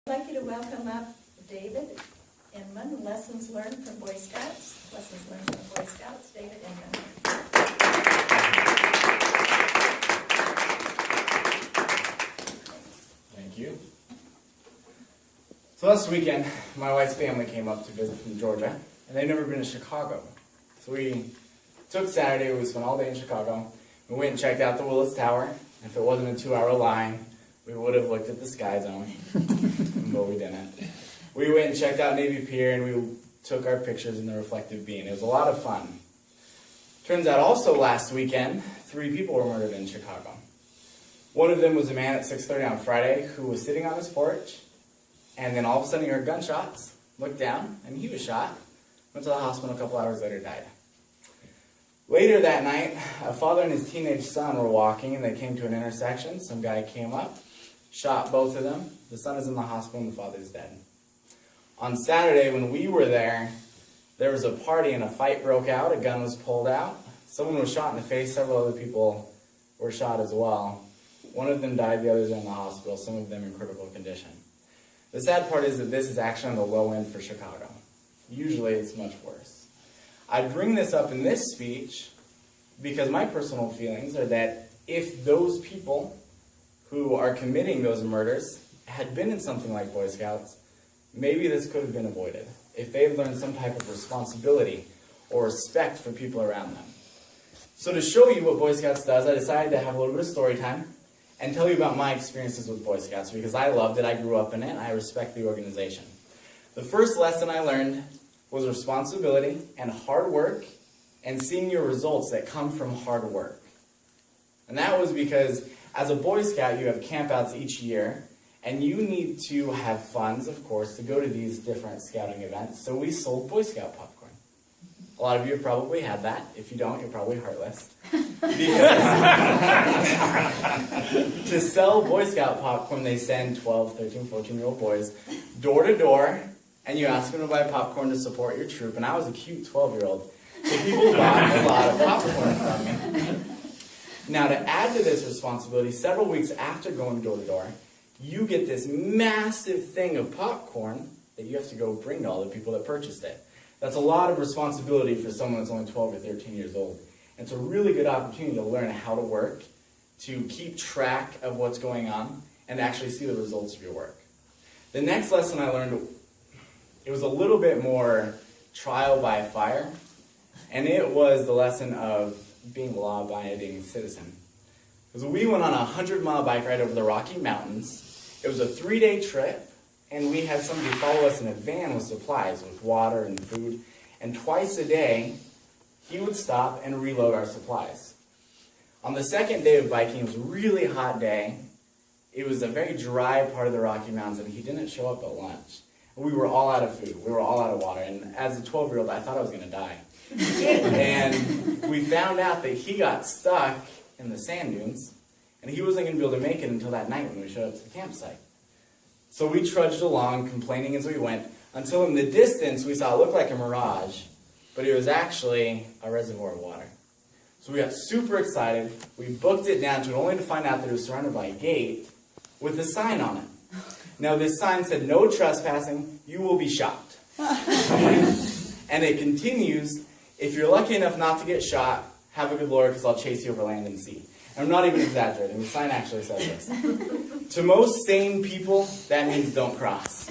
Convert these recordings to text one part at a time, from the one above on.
I'd like you to welcome up David Inman, Lessons Learned from Boy Scouts. Lessons Learned from Boy Scouts, David Inman. Thank you. So last weekend, my wife's family came up to visit from Georgia, and they'd never been to Chicago. So we took Saturday, we spent all day in Chicago. We went and checked out the Willis Tower. If it wasn't a 2-hour line, we would have looked at the Sky Zone, but we didn't. We went and checked out Navy Pier, and we took our pictures in the reflective beam. It was a lot of fun. Turns out also last weekend, 3 people were murdered in Chicago. One of them was a man at 6:30 on Friday who was sitting on his porch, and then all of a sudden he heard gunshots, looked down, and he was shot. Went to the hospital, a couple hours later died. Later that night, a father and his teenage son were walking, and they came to an intersection. Some guy came up, shot both of them. The son is in the hospital, and the father's dead. On Saturday, when we were there was a party, and a fight broke out. A gun was pulled out. Someone was shot in the face. Several other people were shot as well. One of them died, the others are in the hospital, some of them in critical condition. The sad part is that this is actually on the low end for Chicago. Usually it's much worse. I bring this up in this speech because my personal feelings are that if those people who are committing those murders had been in something like Boy Scouts, maybe this could have been avoided. If they had learned some type of responsibility or respect for people around them. So to show you what Boy Scouts does, I decided to have a little bit of story time and tell you about my experiences with Boy Scouts because I loved it, I grew up in it, and I respect the organization. The first lesson I learned was responsibility and hard work and seeing your results that come from hard work. And that was because as a Boy Scout, you have campouts each year, and you need to have funds, of course, to go to these different scouting events. So we sold Boy Scout popcorn. A lot of you have probably had that. If you don't, you're probably heartless. Because to sell Boy Scout popcorn, they send 12, 13, 14-year-old boys door to door, and you ask them to buy popcorn to support your troop. And I was a cute 12-year-old, so people bought a lot of popcorn from me. Now, to add to this responsibility, several weeks after going door to door, you get this massive thing of popcorn that you have to go bring to all the people that purchased it. That's a lot of responsibility for someone that's only 12 or 13 years old. And it's a really good opportunity to learn how to work, to keep track of what's going on, and actually see the results of your work. The next lesson I learned, it was a little bit more trial by fire, and it was the lesson of being a law-abiding citizen. Because we went on a 100-mile bike ride over the Rocky Mountains. It was a 3-day trip, and we had somebody follow us in a van with supplies, with water and food. And twice a day, he would stop and reload our supplies. On the second day of biking, it was a really hot day. It was a very dry part of the Rocky Mountains, and he didn't show up at lunch. We were all out of food. We were all out of water. And as a 12-year-old, I thought I was going to die. And we found out that he got stuck in the sand dunes, and he wasn't going to be able to make it until that night when we showed up to the campsite. So we trudged along, complaining as we went, until in the distance we saw it look like a mirage, but it was actually a reservoir of water. So we got super excited. We booked it down to it, only to find out that it was surrounded by a gate with a sign on it. Now this sign said, "No trespassing, you will be shot." And it continues, "If you're lucky enough not to get shot, have a good Lord, because I'll chase you over land and sea." And I'm not even exaggerating. The sign actually says this. To most sane people, that means don't cross.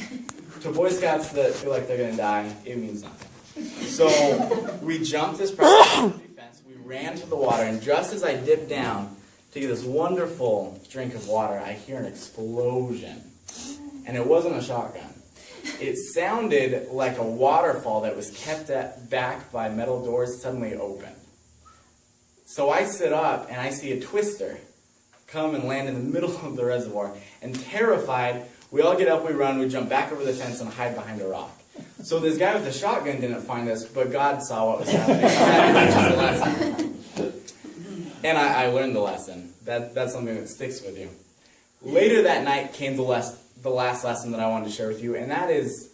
To Boy Scouts that feel like they're going to die, it means nothing. So we jumped this proximity fence, we ran to the water, and just as I dipped down to get this wonderful drink of water, I hear an explosion. And it wasn't a shotgun. It sounded like a waterfall that was kept back by metal doors suddenly opened. So I sit up and I see a twister come and land in the middle of the reservoir. And terrified, we all get up, we run, we jump back over the fence and hide behind a rock. So this guy with the shotgun didn't find us, but God saw what was happening. That was just a lesson. And I learned the lesson. That's something that sticks with you. Later that night came the last lesson that I wanted to share with you, and that is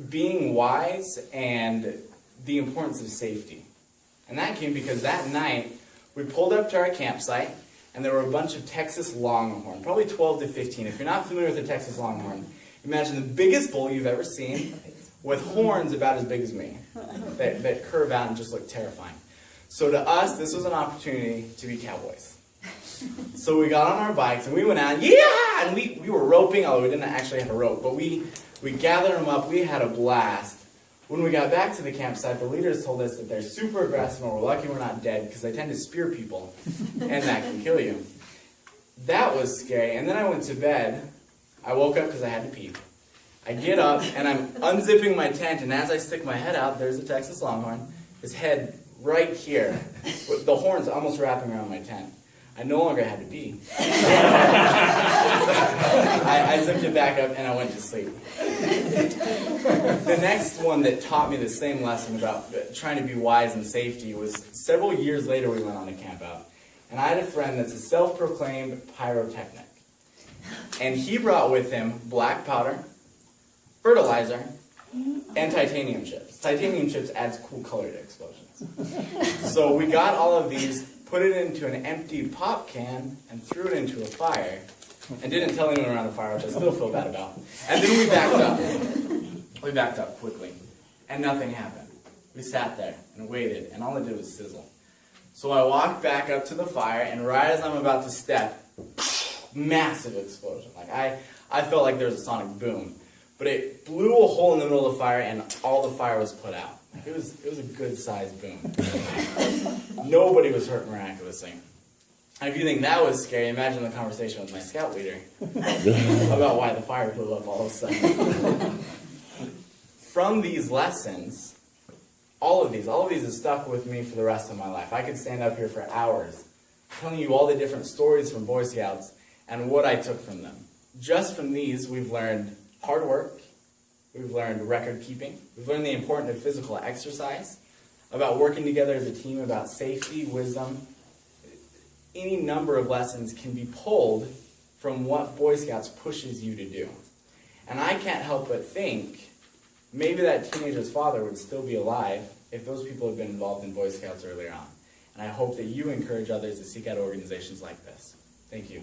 being wise and the importance of safety. And that came because that night we pulled up to our campsite, and there were a bunch of Texas Longhorn, probably 12 to 15. If you're not familiar with the Texas Longhorn, Imagine the biggest bull you've ever seen with horns about as big as me that curve out and just look terrifying. So to us, this was an opportunity to be cowboys. So we got on our bikes and we went out, yeah! And we were roping, although we didn't actually have a rope, but we gathered them up, we had a blast. When we got back to the campsite, the leaders told us that they're super aggressive and we're lucky we're not dead because they tend to spear people and that can kill you. That was scary. And then I went to bed. I woke up because I had to pee. I get up and I'm unzipping my tent, and as I stick my head out, there's a Texas Longhorn, his head right here, with the horns almost wrapping around my tent. I no longer had to pee. I zipped it back up and I went to sleep. The next one that taught me the same lesson about trying to be wise and safety was several years later we went on a camp out. And I had a friend that's a self-proclaimed pyrotechnic. And he brought with him black powder, fertilizer, and titanium chips. Titanium chips adds cool color to explosions. So we got all of these, put it into an empty pop can, and threw it into a fire. And didn't tell anyone around the fire, which I still feel bad about. And then we backed up. We backed up quickly. And nothing happened. We sat there and waited, and all it did was sizzle. So I walked back up to the fire, and right as I'm about to step, massive explosion. Like I felt like there was a sonic boom. But it blew a hole in the middle of the fire, and all the fire was put out. Like it was a good-sized boom. Nobody was hurt miraculously. And if you think that was scary, imagine the conversation with my scout leader about why the fire blew up all of a sudden. From these lessons, all of these have stuck with me for the rest of my life. I could stand up here for hours telling you all the different stories from Boy Scouts and what I took from them. Just from these, we've learned hard work, we've learned record keeping, we've learned the importance of physical exercise, about working together as a team, about safety, wisdom. Any number of lessons can be pulled from what Boy Scouts pushes you to do. And I can't help but think, maybe that teenager's father would still be alive if those people had been involved in Boy Scouts earlier on. And I hope that you encourage others to seek out organizations like this. Thank you.